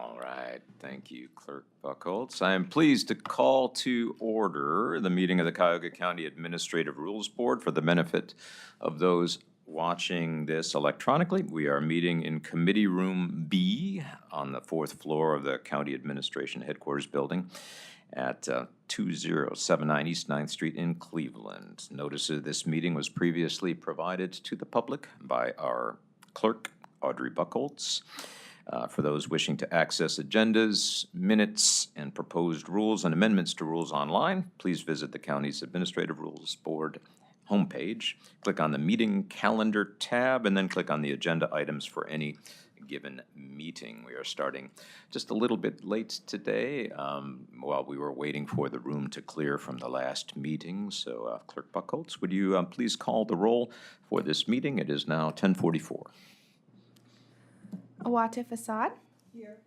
All right, thank you, Clerk Buckholz. I am pleased to call to order the meeting of the Cuyahoga County Administrative Rules Board for the benefit of those watching this electronically. We are meeting in Committee Room B on the fourth floor of the County Administration Headquarters Building at 2079 East 9th Street in Cleveland. Notice of this meeting was previously provided to the public by our clerk, Audrey Buckholz. For those wishing to access agendas, minutes, and proposed rules and amendments to rules online, please visit the county's Administrative Rules Board homepage. Click on the Meeting Calendar tab, and then click on the agenda items for any given meeting. We are starting just a little bit late today while we were waiting for the room to clear from the last meeting. So Clerk Buckholz, would you please call the roll for this meeting? It is now 10:44. Awatif Assad. Here.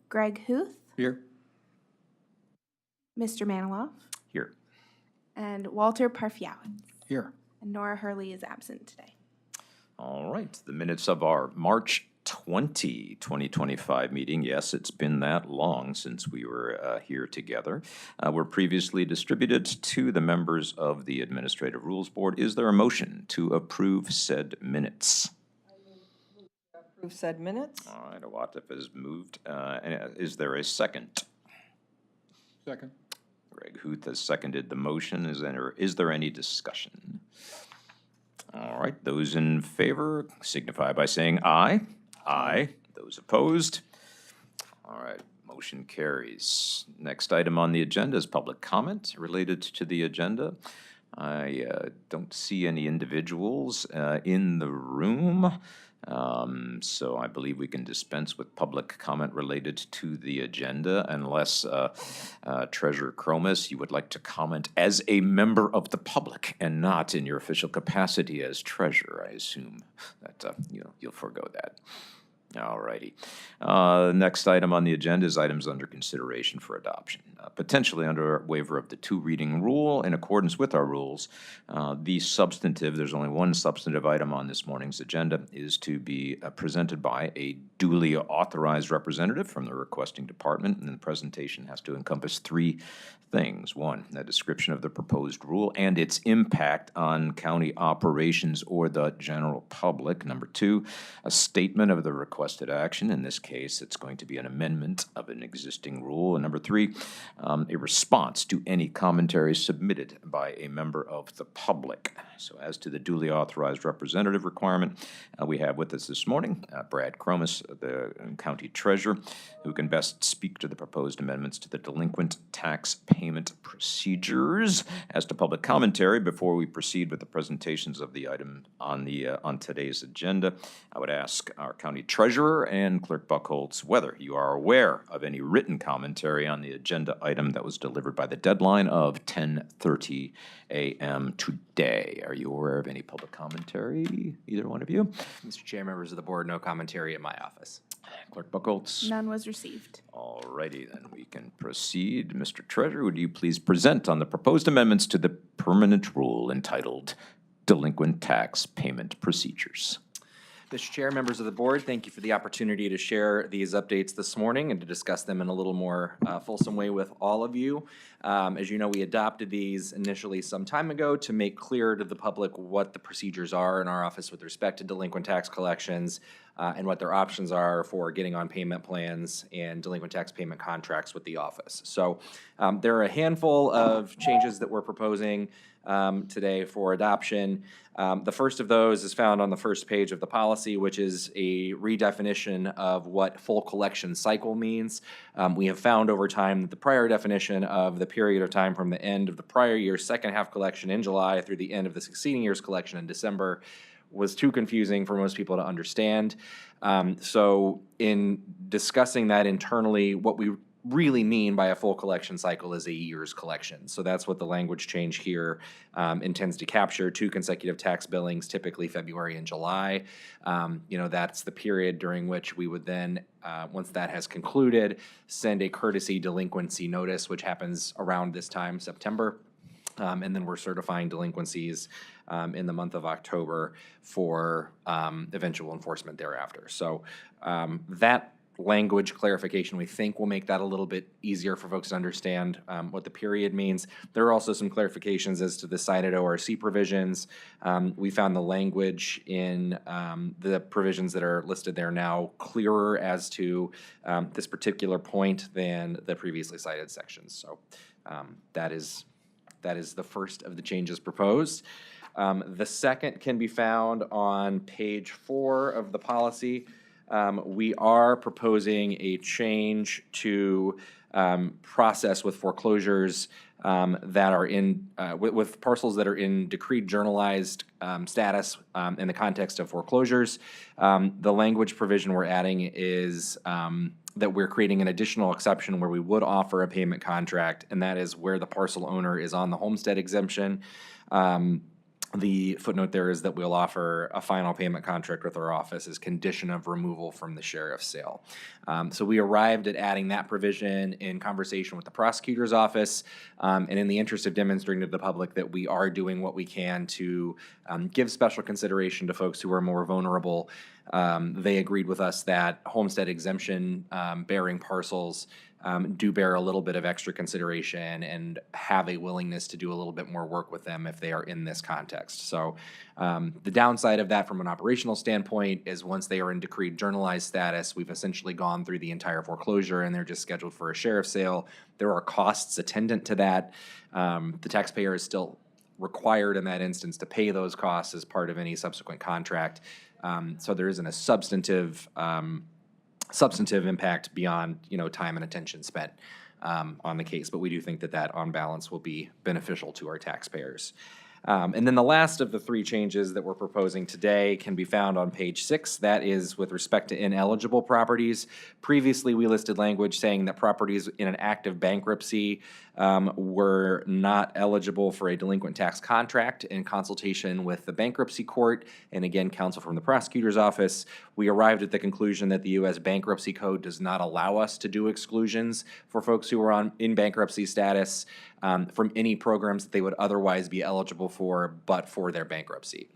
Greg Huth. Here. Mr. Manilow. Here. And Walter Parfiowitz. Here. And Nora Hurley is absent today. All right, the minutes of our March 2025 meeting, yes, it's been that long since we were here together, were previously distributed to the members of the Administrative Rules Board. Is there a motion to approve said minutes? Approve said minutes. All right, Awatif has moved. Is there a second? Second. Greg Huth has seconded the motion. Is there any discussion? All right, those in favor signify by saying aye. Aye. Those opposed? All right, motion carries. Next item on the agenda is public comment related to the agenda. I don't see any individuals in the room. So I believe we can dispense with public comment related to the agenda unless Treasurer Cromis, you would like to comment as a member of the public and not in your official capacity as treasurer. I assume that you'll forego that. All righty. Next item on the agenda is items under consideration for adoption. Potentially under waiver of the two-reading rule, in accordance with our rules, there's only one substantive item on this morning's agenda, is to be presented by a duly authorized representative from the requesting department, and the presentation has to encompass three things. One, a description of the proposed rule and its impact on county operations or the general public. Number two, a statement of the requested action. In this case, it's going to be an amendment of an existing rule. And number three, a response to any commentary submitted by a member of the public. So as to the duly authorized representative requirement, we have with us this morning Brad Cromis, the county treasurer, who can best speak to the proposed amendments to the delinquent tax payment procedures. As to public commentary, before we proceed with the presentations of the item on today's agenda, I would ask our county treasurer and Clerk Buckholz whether you are aware of any written commentary on the agenda item that was delivered by the deadline of 10:30 a.m. today. Are you aware of any public commentary, either one of you? Mr. Chair, members of the board, no commentary at my office. Clerk Buckholz? None was received. All righty, then we can proceed. Mr. Treasurer, would you please present on the proposed amendments to the permanent rule entitled Delinquent Tax Payment Procedures? Mr. Chair, members of the board, thank you for the opportunity to share these updates this morning and to discuss them in a little more fulsome way with all of you. As you know, we adopted these initially some time ago to make clear to the public what the procedures are in our office with respect to delinquent tax collections and what their options are for getting on payment plans and delinquent tax payment contracts with the office. So there are a handful of changes that we're proposing today for adoption. The first of those is found on the first page of the policy, which is a redefinition of what full collection cycle means. We have found over time that the prior definition of the period of time from the end of the prior year's second half collection in July through the end of the succeeding year's collection in December was too confusing for most people to understand. So in discussing that internally, what we really mean by a full collection cycle is a year's collection. So that's what the language change here intends to capture: 2 consecutive tax billings, typically February and July. That's the period during which we would then, once that has concluded, send a courtesy delinquency notice, which happens around this time, September. And then we're certifying delinquencies in the month of October for eventual enforcement thereafter. So that language clarification we think will make that a little bit easier for folks to understand what the period means. There are also some clarifications as to the cited ORC provisions. We found the language in the provisions that are listed there now clearer as to this particular point than the previously cited sections. So that is the first of the changes proposed. The second can be found on page 4 of the policy. We are proposing a change to process with foreclosures that are in, with parcels that are in decreed journalized status in the context of foreclosures. The language provision we're adding is that we're creating an additional exception where we would offer a payment contract, and that is where the parcel owner is on the homestead exemption. The footnote there is that we'll offer a final payment contract with our office as condition of removal from the sheriff's sale. So we arrived at adding that provision in conversation with the prosecutor's office, and in the interest of demonstrating to the public that we are doing what we can to give special consideration to folks who are more vulnerable. They agreed with us that homestead exemption bearing parcels do bear a little bit of extra consideration and have a willingness to do a little bit more work with them if they are in this context. So the downside of that from an operational standpoint is once they are in decreed journalized status, we've essentially gone through the entire foreclosure and they're just scheduled for a sheriff's sale. There are costs attendant to that. The taxpayer is still required in that instance to pay those costs as part of any subsequent contract. So there isn't a substantive impact beyond, time and attention spent on the case. But we do think that that on balance will be beneficial to our taxpayers. And then the last of the 3 changes that we're proposing today can be found on page 6. That is with respect to ineligible properties. Previously, we listed language saying that properties in an active bankruptcy were not eligible for a delinquent tax contract. In consultation with the bankruptcy court, and again, counsel from the prosecutor's office, we arrived at the conclusion that the U.S. Bankruptcy Code does not allow us to do exclusions for folks who are in bankruptcy status from any programs that they would otherwise be eligible for, but for their bankruptcy.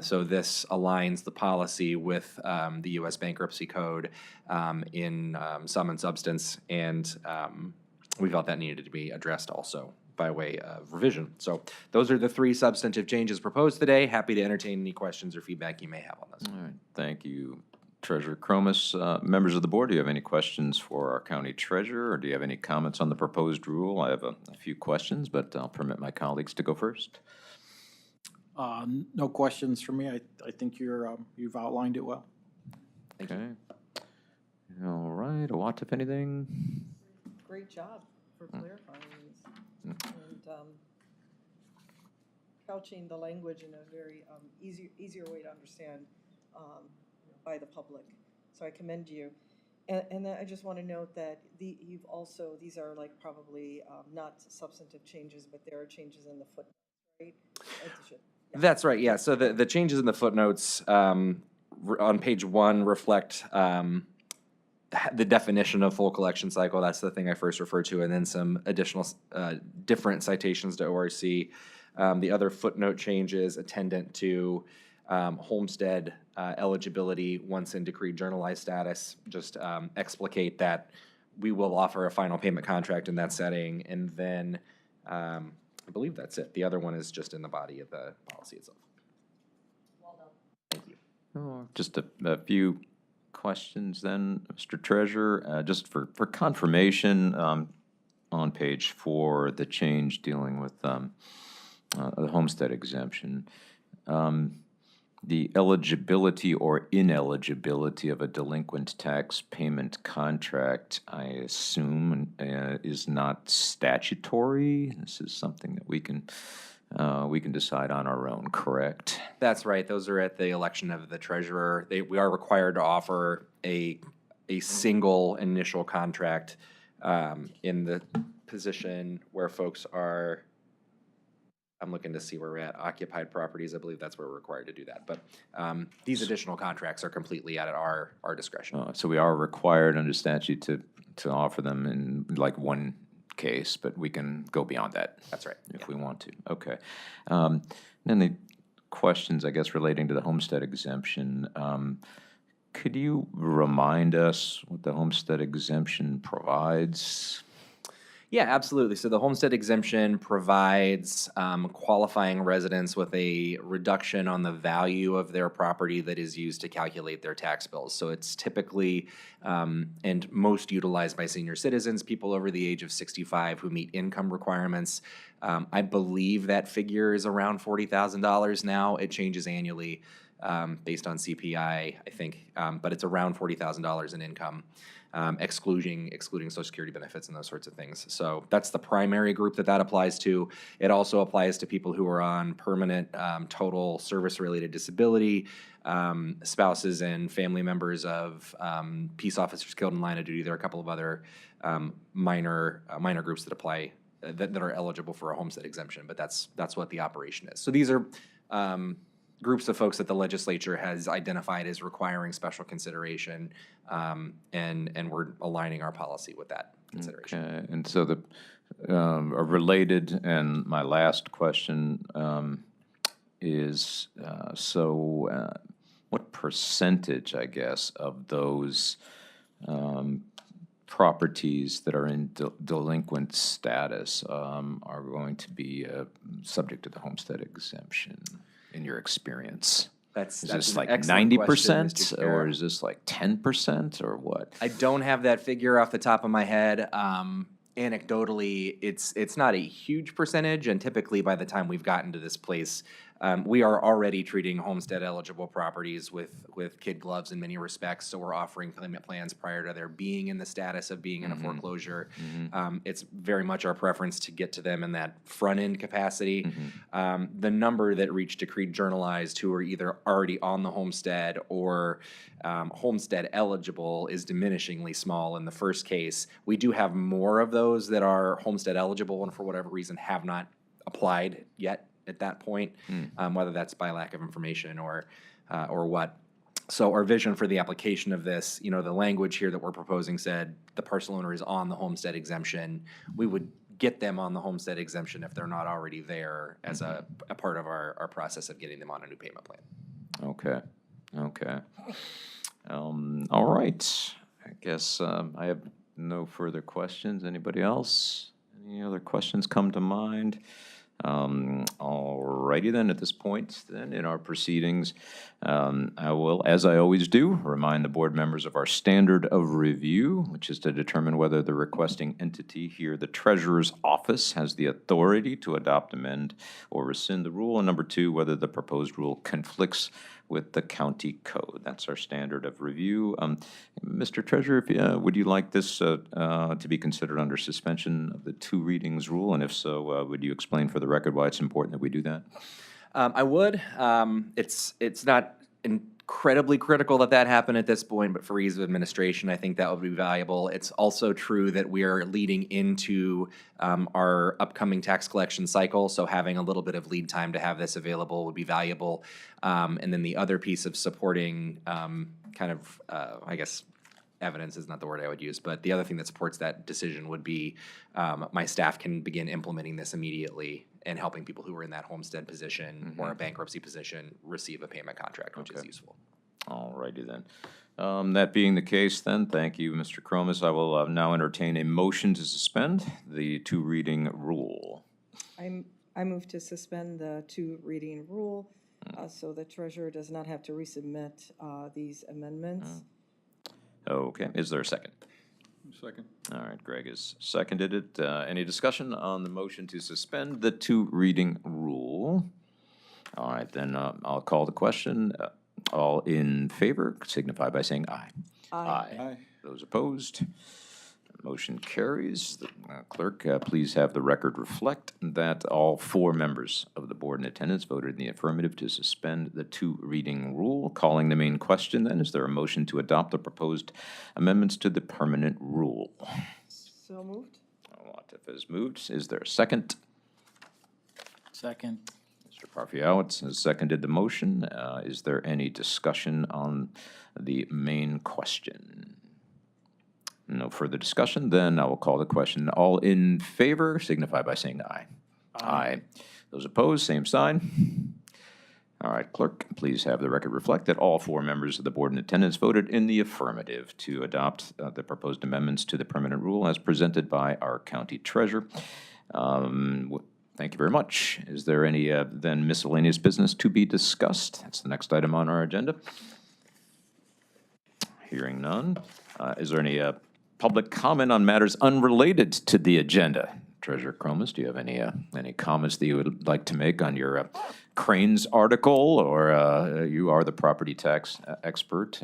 So this aligns the policy with the U.S. Bankruptcy Code in sum and substance, and we felt that needed to be addressed also by way of revision. So those are the 3 substantive changes proposed today. Happy to entertain any questions or feedback you may have on those. All right, thank you, Treasurer Cromus. Members of the board, do you have any questions for our county treasurer, or do you have any comments on the proposed rule? I have a few questions, but I'll permit my colleagues to go first. No questions for me. I think you've outlined it well. Okay. All right, Awatif, anything? Great job for clarifying these and couching the language in a very easier way to understand by the public. So I commend you. And then I just want to note that these are like probably not substantive changes, but there are changes in the footnotes, right? Yeah. That's right, yeah. So the changes in the footnotes on page 1 reflect the definition of full collection cycle. That's the thing I first referred to, and then some additional different citations to ORC. The other footnote changes attendant to homestead eligibility once in decreed journalized status just explicate that we will offer a final payment contract in that setting, and then I believe that's it. The other one is just in the body of the policy itself. Well done. Thank you. Oh, just a few questions then, Mr. Treasurer. Just for confirmation, on page 4, the change dealing with the homestead exemption. The eligibility or ineligibility of a delinquent tax payment contract, I assume, is not statutory. This is something that we can decide on our own, correct? That's right. Those are at the election of the treasurer. We are required to offer a single initial contract in the position where folks are. I'm looking to see where we're at. Occupied properties, I believe that's where we're required to do that. But these additional contracts are completely at our discretion. So we are required under statute to offer them in like one case, but we can go beyond that. That's right. If we want to. Okay. Then the questions, I guess, relating to the homestead exemption. Could you remind us what the homestead exemption provides? Yeah, absolutely. So the homestead exemption provides qualifying residents with a reduction on the value of their property that is used to calculate their tax bills. So it's typically and most utilized by senior citizens, people over the age of 65 who meet income requirements. I believe that figure is around $40,000 now. It changes annually based on CPI, I think, but it's around $40,000 in income. Excluding Social Security benefits and those sorts of things. So that's the primary group that applies to. It also applies to people who are on permanent total service-related disability, spouses and family members of peace officers killed in line of duty. There are a couple of other minor groups that apply that are eligible for a homestead exemption, but that's what the operation is. So these are groups of folks that the legislature has identified as requiring special consideration, and we're aligning our policy with that consideration. Okay, and so the, are related, and my last question is, what percentage, I guess, of those properties that are in delinquent status are going to be subject to the homestead exemption, in your experience? That's Is this an like excellent question, 90%, Mr. or Chair. is this like 10%, or what? I don't have that figure off the top of my head. Anecdotally, it's not a huge percentage, and typically by the time we've gotten to this place, we are already treating homestead eligible properties with kid gloves in many respects. So we're offering payment plans prior to their being in the status of being in a foreclosure. It's very much our preference to get to them in that front end capacity. The number that reach decreed journalized who are either already on the homestead or homestead eligible is diminishingly small in the first case. We do have more of those that are homestead eligible and for whatever reason have not applied yet at that point, whether that's by lack of information or what. So our vision for the application of this, the language here that we're proposing said the parcel owner is on the homestead exemption. We would get them on the homestead exemption if they're not already there as a part of our process of getting them on a new payment plan. Okay, okay. All right. I guess I have no further questions. Anybody else? Any other questions come to mind? All righty then, at this point then in our proceedings, I will, as I always do, remind the board members of our standard of review, which is to determine whether the requesting entity, here the treasurer's office, has the authority to adopt, amend, or rescind the rule, and number two, whether the proposed rule conflicts with the county code. That's our standard of review. Mr. Treasurer, if, would you like this to be considered under suspension of the two readings rule? And if so, would you explain for the record why it's important that we do that? I would. It's not incredibly critical that happen at this point, but for ease of administration, I think that would be valuable. It's also true that we are leading into our upcoming tax collection cycle, so having a little bit of lead time to have this available would be valuable. And then the other piece of supporting I guess, evidence is not the word I would use, but the other thing that supports that decision would be my staff can begin implementing this immediately and helping people who are in that homestead position or a bankruptcy position receive a payment contract, which is useful. All righty then. That being the case then, thank you, Mr. Cromus. I will now entertain a motion to suspend the two reading rule. I move to suspend the two reading rule, so the treasurer does not have to resubmit these amendments. Okay, is there a second? Second. All right, Greg has seconded it. Any discussion on the motion to suspend the two reading rule? All right, then I'll call the question. All in favor signify by saying aye. Aye. Those opposed? Motion carries. The clerk, please have the record reflect that all four members of the board in attendance voted in the affirmative to suspend the two reading rule. Calling the main question then, is there a motion to adopt the proposed amendments to the permanent rule? So moved? Watif has moved. Is there a second? Second. Mr. Parfiowitz has seconded the motion. Is there any discussion on the main question? No further discussion, then I will call the question. All in favor signify by saying aye. Aye. Those opposed, same sign. All right, clerk, please have the record reflect that all 4 members of the board in attendance voted in the affirmative to adopt the proposed amendments to the permanent rule as presented by our county treasurer. Thank you very much. Is there any then miscellaneous business to be discussed? That's the next item on our agenda. Hearing none. Is there any public comment on matters unrelated to the agenda? Treasurer Cromas, do you have any comments that you would like to make on your Cranes article, or you are the property tax expert?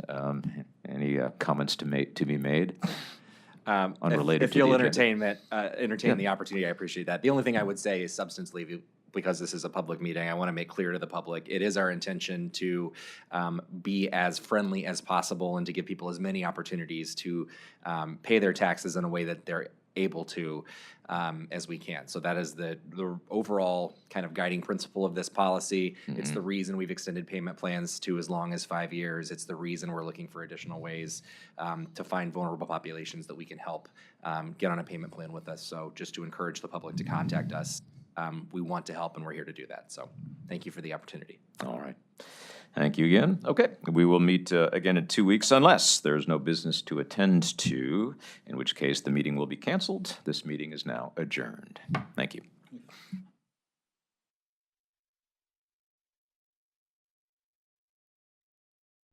Any comments to be made? Unrelated If to you'll the agenda? entertain the opportunity, I appreciate that. The only thing I would say is substantively, because this is a public meeting, I want to make clear to the public, it is our intention to be as friendly as possible and to give people as many opportunities to pay their taxes in a way that they're able to as we can. So that is the overall kind of guiding principle of this policy. It's the reason we've extended payment plans to as long as 5 years. It's the reason we're looking for additional ways to find vulnerable populations that we can help get on a payment plan with us. So just to encourage the public to contact us. We want to help, and we're here to do that. So thank you for the opportunity. All right. Thank you again. Okay, we will meet again in 2 weeks unless there is no business to attend to, in which case the meeting will be canceled. This meeting is now adjourned. Thank you.